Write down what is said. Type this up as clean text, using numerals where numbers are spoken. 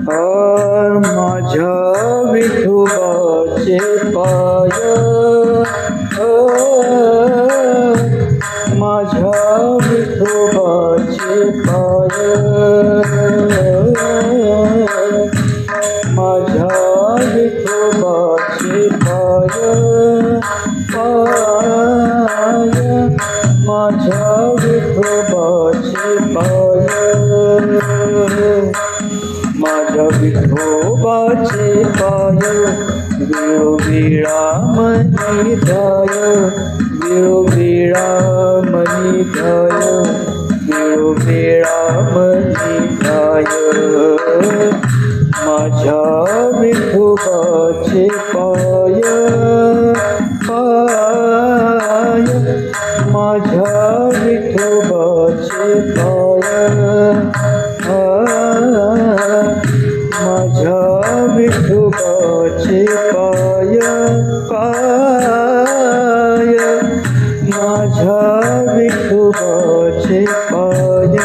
माझ्या विठोबाचे पाय, माझ्या विठोबाचे पाय, माझ्या विठोबाचे पाय, पाय, माझ्या विठोबाचे पाय, माझ्या विठोबाचे पाय, विळोविळा मनी ध्याय, विळोविळा मनी ध्याय, विळोविळा मनी ध्याय, माझ्या विठोबाचे पाय, पाय, माझ्या विठोबाचे पाय, माझ्या विठोबाचे पाय, पाय, माझ्या विठोबाचे पाय.